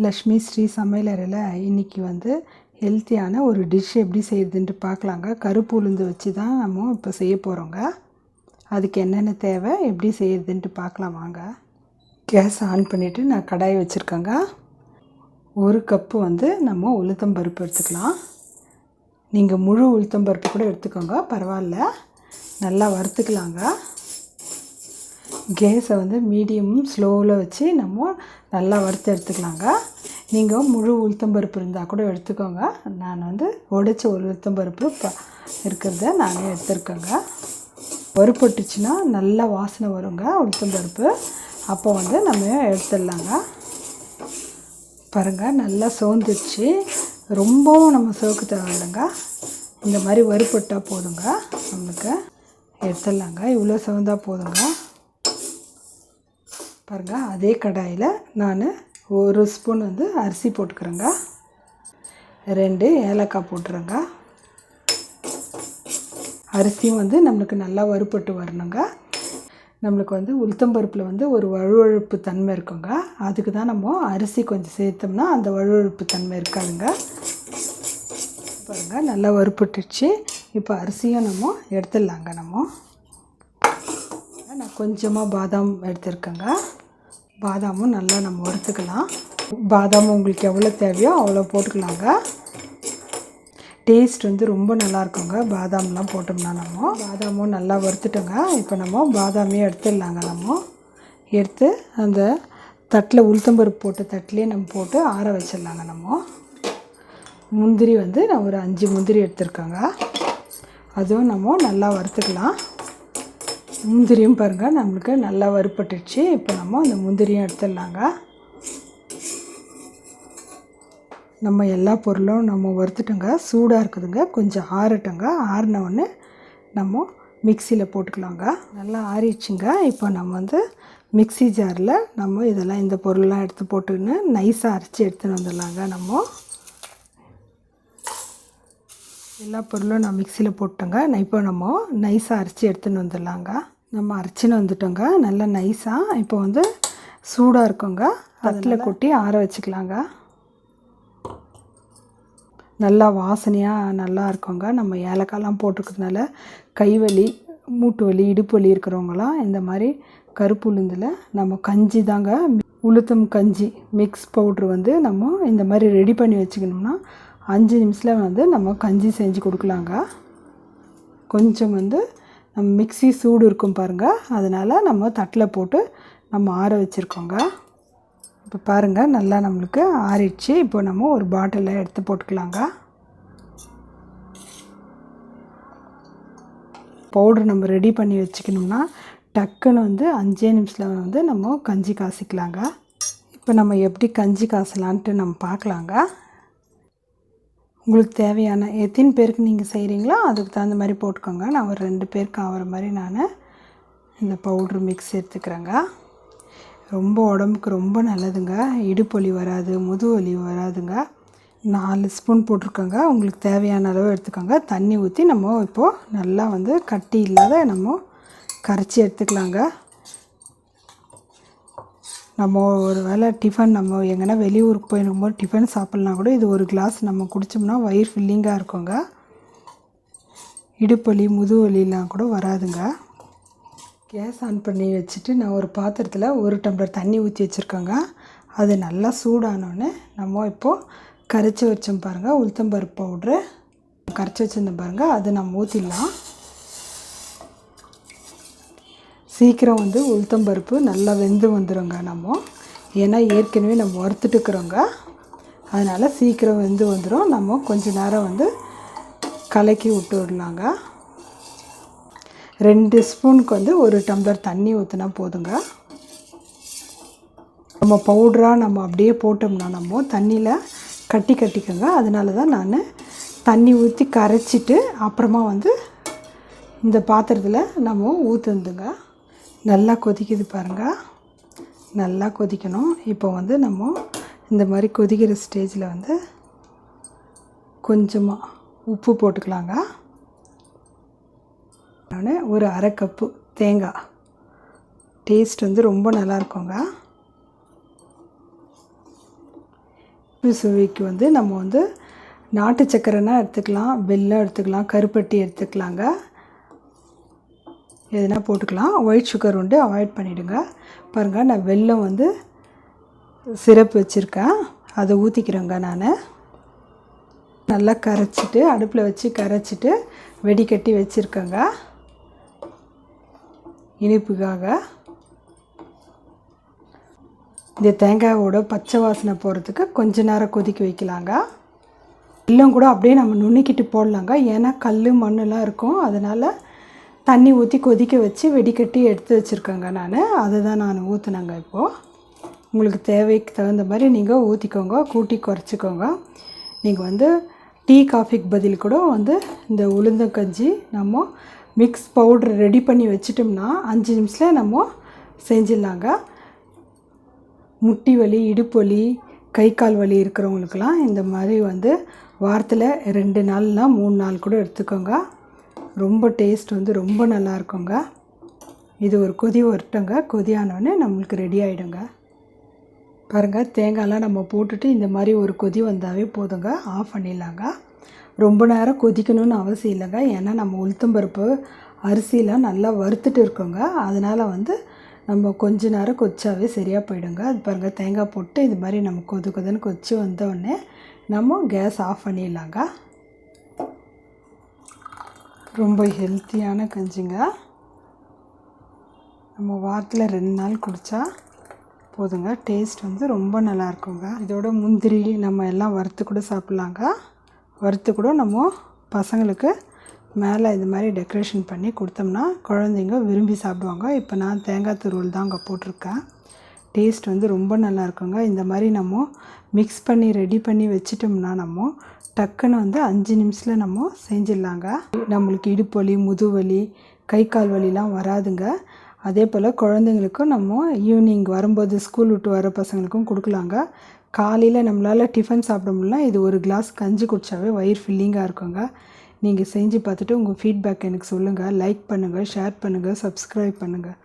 லக்ஷ்மி ஸ்ரீ சமையலறையில் இன்றைக்கி வந்து ஹெல்த்தியான ஒரு டிஷ் எப்படி செய்கிறதுன்ட்டு பார்க்கலாங்க. கருப்பு உளுந்து வச்சு தான் நம்ம இப்போ செய்ய போகிறோங்க. அதுக்கு என்னென்ன தேவை, எப்படி செய்கிறதுன்ட்டு பார்க்கலாம் வாங்க. கேஸ் ஆன் பண்ணிவிட்டு நான் கடாய் வச்சுருக்கேங்க. 1 கப்பு வந்து நம்ம உளுத்தம்பருப்பு எடுத்துக்கலாம். நீங்கள் முழு உளுத்தம்பருப்பு கூட எடுத்துக்கோங்க, பரவாயில்ல. நல்லா வறுத்துக்கலாங்க. கேஸை வந்து மீடியமும் ஸ்லோவில் வச்சு நம்ம நல்லா வறுத்து எடுத்துக்கலாங்க. நீங்கள் முழு உளுத்தம்பருப்பு இருந்தால் கூட எடுத்துக்கோங்க. நான் வந்து உடைச்ச உளுத்தம்பருப்பு இருக்கிறத நானே எடுத்துருக்கேங்க. வறுப்பட்டுச்சுன்னா நல்லா வாசனை வருங்க உளுத்தம்பருப்பு. அப்போ வந்து நம்ம எடுத்துடலாங்க. பாருங்கள், நல்லா சோர்ந்துடுச்சு. ரொம்பவும் நம்ம சோக்கு தேவையில்லைங்க. இந்த மாதிரி வறுப்பட்டால் போதுங்க, நம்மளுக்கு எடுத்துடலாங்க. இவ்வளோ சோர்ந்தால் போதுங்க. பாருங்கள், அதே கடாயில் நான் 1 ஸ்பூன் வந்து அரிசி போட்டுக்கிறேங்க. 2 ஏலக்காய் போட்டுறேங்க. அரிசியும் வந்து நம்மளுக்கு நல்லா வறுப்பட்டு வரணுங்க. நம்மளுக்கு வந்து உளுத்தம்பருப்பில் வந்து ஒரு வழுவழுப்பு தன்மை இருக்குங்க. அதுக்கு தான் நம்ம அரிசி கொஞ்சம் சேர்த்தோம்னா அந்த வழுவழுப்பு தன்மை இருக்காதுங்க. பாருங்கள், நல்லா வறுப்பட்டுச்சு. இப்போ அரிசியும் நம்ம எடுத்துடலாங்க. நான் கொஞ்சமாக பாதாம் எடுத்துருக்கேங்க. பாதாமும் நல்லா நம்ம வறுத்துக்கலாம். பாதாமும் உங்களுக்கு எவ்வளோ தேவையோ அவ்வளோ போட்டுக்கலாங்க. டேஸ்ட் வந்து ரொம்ப நல்லாயிருக்குங்க பாதாம்லாம் போட்டோம்னா. நம்ம பாதாமும் நல்லா வறுத்துட்டோங்க. இப்போ நம்ம பாதாமையும் எடுத்துடலாங்க. நம்ம எடுத்து அந்த தட்டில் உளுத்தம்பருப்பு போட்ட தட்டிலே நம்ம போட்டு ஆற வச்சிடலாங்க. நம்ம முந்திரி வந்து நான் ஒரு 5 முந்திரி எடுத்துருக்கேங்க. அதுவும் நம்ம நல்லா வறுத்துக்கலாம். முந்திரியும் பாருங்கள் நம்மளுக்கு நல்லா வறுப்பட்டுச்சு. இப்போ நம்ம இந்த முந்திரியும் எடுத்துடலாங்க. நம்ம எல்லா பொருளும் நம்ம வறுத்துட்டோங்க. சூடாக இருக்குதுங்க, கொஞ்சம் ஆறட்டுங்க. ஆறினவுடனே நம்ம மிக்சியில் போட்டுக்கலாங்க. நல்லா ஆறிடுச்சுங்க. இப்போ நம்ம வந்து மிக்சி ஜாரில் நம்ம இதெல்லாம் இந்த பொருள்லாம் எடுத்து போட்டுன்னு நைஸாக அரைச்சி எடுத்துன்னு வந்துடலாங்க. நம்ம எல்லா பொருளும் நான் மிக்சியில் போட்டோங்க. இப்போ நம்ம நைஸாக அரைச்சி எடுத்துன்னு வந்துடலாங்க. நம்ம அரைச்சின்னு வந்துட்டோங்க நல்லா நைஸாக. இப்போ வந்து சூடாக இருக்குங்க, தட்டில் கொட்டி ஆற வச்சுக்கலாங்க. நல்லா வாசனையாக நல்லா இருக்குங்க. நம்ம ஏலக்காய்லாம் போட்டுக்கிறதுனால கைவலி, மூட்டு வலி, இடுப்பு வலி இருக்கிறவங்களாம் இந்த மாதிரி கருப்பு உளுந்தில் நம்ம கஞ்சி தாங்க, உளுத்தம் கஞ்சி மிக்ஸ் பவுட்ரு வந்து நம்ம இந்த மாதிரி ரெடி பண்ணி வச்சுக்கணும்னா 5 நிமிஷத்தில் வந்து நம்ம கஞ்சி செஞ்சு கொடுக்கலாங்க. கொஞ்சம் வந்து நம்ம மிக்ஸி சூடு இருக்கும் பாருங்கள், அதனால் நம்ம தட்டில் போட்டு நம்ம ஆற வச்சுருக்கோங்க. இப்போ பாருங்கள் நல்லா நம்மளுக்கு ஆறிடுச்சு. இப்போ நம்ம ஒரு பாட்டிலில் எடுத்து போட்டுக்கலாங்க. பவுட்ரு நம்ம ரெடி பண்ணி வச்சுக்கணும்னா டக்குன்னு வந்து 5 நிமிஷத்தில் வந்து நம்ம கஞ்சி காசிக்கலாங்க. இப்போ நம்ம எப்படி கஞ்சி காசலான்ட்டு நம்ம பார்க்கலாங்க. உங்களுக்கு தேவையான எத்தனை பேருக்கு நீங்கள் செய்கிறீங்களோ அதுக்கு தகுந்த மாதிரி போட்டுக்கோங்க. நான் ஒரு 2 பேருக்கு ஆகிற மாதிரி நான் இந்த பவுட்ரு மிக்ஸ் எடுத்துக்கிறேங்க. ரொம்ப உடம்புக்கு ரொம்ப நல்லதுங்க. இடுப்பு வலி வராது, முதுகு வலி வராதுங்க. 4 ஸ்பூன் போட்டிருக்கோங்க. உங்களுக்கு தேவையான அளவு எடுத்துக்கோங்க. தண்ணி ஊற்றி நம்ம இப்போது நல்லா வந்து கட்டி இல்லாத நம்ம கரைச்சி எடுத்துக்கலாங்க. நம்ம ஒரு வேளை டிஃபன் நம்ம எங்கன்னா வெளியூருக்கு போயிருக்கும்போது டிஃபன் சாப்பிட்லாம் கூட இது ஒரு கிளாஸ் நம்ம குடித்தோம்னா வயிறு ஃபில்லிங்காக இருக்குங்க. இடுப்பலி, முதுகு வலிலாம் கூட வராதுங்க. கேஸ் ஆன் பண்ணி வச்சுட்டு நான் ஒரு பாத்திரத்தில் 1 டம்ளர் தண்ணி ஊற்றி வச்சுருக்கேங்க. அது நல்லா சூடானோடனே நம்ம இப்போது கரைச்சி வச்சோம் பாருங்கள் உளுத்தம்பருப்பு பவுட்ரு கரைச்சி வச்சுருந்தோம் பாருங்கள், அதை நம்ம ஊற்றிடலாம். சீக்கிரம் வந்து உளுத்தம்பருப்பு நல்லா வெந்து வந்துடுங்க. நம்ம ஏன்னா ஏற்கனவே நம்ம வறுத்துட்டுக்கிறோங்க, அதனால் சீக்கிரம் வெந்து வந்துடும். நம்ம கொஞ்சம் நேரம் வந்து கலக்கி விட்டு விடலாங்க. 2 ஸ்பூனுக்கு வந்து 1 டம்ளர் தண்ணி ஊற்றினா போதுங்க. நம்ம பவுடராக நம்ம அப்படியே போட்டோம்னா நம்ம தண்ணியில் கட்டிக்கோங்க. அதனால தான் நான் தண்ணி ஊற்றி கரைச்சிட்டு அப்புறமா வந்து இந்த பாத்திரத்தில் நம்ம ஊற்றுந்துங்க. நல்லா கொதிக்குது பாருங்கள், நல்லா கொதிக்கணும். இப்போ வந்து நம்ம இந்த மாதிரி கொதிக்கிற ஸ்டேஜில் வந்து கொஞ்சமாக உப்பு போட்டுக்கலாங்க. நான் ஒரு 1/2 கப்பு தேங்காய், டேஸ்ட் வந்து ரொம்ப நல்லா இருக்குங்க. சுவைக்கு வந்து நம்ம வந்து நாட்டு சக்கரைனா எடுத்துக்கலாம், வெல்லம் எடுத்துக்கலாம், கருப்பட்டி எடுத்துக்கலாங்க. எதுனா போட்டுக்கலாம். ஒயிட் சுகர் வந்து அவாய்ட் பண்ணிவிடுங்க. பாருங்கள், நான் வெல்லம் வந்து சிரப் வச்சுருக்கேன், அதை ஊற்றிக்கிறேங்க. நான் நல்லா கரைச்சிட்டு அடுப்பில் வச்சு கரைச்சிட்டு வெடிக்கட்டி வச்சுருக்கேங்க இனிப்புக்காக. இந்த தேங்காயோட பச்சை வாசனை போகிறதுக்கு கொஞ்ச நேரம் கொதிக்க வைக்கலாங்க. வெல்லம் கூட அப்படியே நம்ம நுணுக்கிட்டு போடலாங்க, ஏன்னா கல் மண்ணெலாம் இருக்கும். அதனால் தண்ணி ஊற்றி கொதிக்க வச்சு வெடிக்கட்டி எடுத்து வச்சுருக்கேங்க. அதை தான் நான் ஊற்றுனேங்க. இப்போது உங்களுக்கு தேவைக்கு தகுந்த மாதிரி நீங்கள் ஊற்றிக்கோங்க, கூட்டி குறைச்சிக்கோங்க. நீங்கள் வந்து டீ காஃபிக்கு பதில் கூட வந்து இந்த உளுந்தங்கஞ்சி நம்ம மிக்ஸ் பவுட்ரு ரெடி பண்ணி வச்சிட்டோம்னா 5 நிமிஷத்தில் நம்ம செஞ்சிடலாங்க. முட்டி வலி, இடுப்பு வலி, கை கால் வலி இருக்கிறவங்களுக்கெல்லாம் இந்த மாதிரி வந்து வாரத்தில் 2 நாள்னா 3 நாள் கூட எடுத்துக்கோங்க. ரொம்ப டேஸ்ட் வந்து ரொம்ப நல்லா இருக்குங்க. இது ஒரு கொதி வரட்டுங்க. கொதியானோடனே நம்மளுக்கு ரெடி ஆகிடுங்க. பாருங்கள், தேங்காயெலாம் நம்ம போட்டுட்டு இந்த மாதிரி ஒரு கொதி வந்தாவே போதுங்க, ஆஃப் பண்ணிடலாங்க. ரொம்ப நேரம் கொதிக்கணும்னு அவசியம் இல்லைங்க, ஏன்னா நம்ம உளுத்தம்பருப்பு அரிசிலாம் நல்லா வறுத்துட்டு இருக்கோங்க. அதனால் வந்து நம்ம கொஞ்ச நேரம் கொதிச்சாவே சரியாக போயிடுங்க. அது பாருங்கள், தேங்காய் போட்டு இது மாதிரி நம்ம கொதுன்னு கொதித்து வந்தோடனே நம்ம கேஸ் ஆஃப் பண்ணிடலாங்க. ரொம்ப ஹெல்த்தியான கஞ்சிங்க. நம்ம வாரத்தில் 2 நாள் குடித்தா போதுங்க. டேஸ்ட் வந்து ரொம்ப நல்லா இருக்குங்க. இதோட முந்திரி நம்ம எல்லாம் வறுத்து கூட சாப்பிட்லாங்க. வறுத்து கூட நம்ம பசங்களுக்கு மேலே இது மாதிரி டெக்கரேஷன் பண்ணி கொடுத்தோம்னா குழந்தைங்க விரும்பி சாப்பிடுவாங்க. இப்போ நான் தேங்காய் துருவல் தான் அங்கே போட்டிருக்கேன். டேஸ்ட் வந்து ரொம்ப நல்லா இருக்குங்க. இந்த மாதிரி நம்ம மிக்ஸ் பண்ணி ரெடி பண்ணி வச்சிட்டோம்னா நம்ம டக்குன்னு வந்து 5 நிமிஷத்தில் நம்ம செஞ்சிடலாங்க. நம்மளுக்கு இடுப்பு வலி, முதுவலி, கை கால் வலிலாம் வராதுங்க. அதே போல் குழந்தைங்களுக்கும் நம்ம ஈவினிங் வரும்போது ஸ்கூல் விட்டு வர பசங்களுக்கும் கொடுக்கலாங்க. காலையில் நம்மளால் டிஃபன் சாப்பிட முடியல, இது ஒரு கிளாஸ் கஞ்சி குடித்தாவே வயிறு ஃபில்லிங்காக இருக்குங்க. நீங்கள் செஞ்சு பார்த்துட்டு உங்கள் ஃபீட்பேக் எனக்கு சொல்லுங்கள். லைக் பண்ணுங்கள், ஷேர் பண்ணுங்கள், சப்ஸ்கிரைப் பண்ணுங்கள்.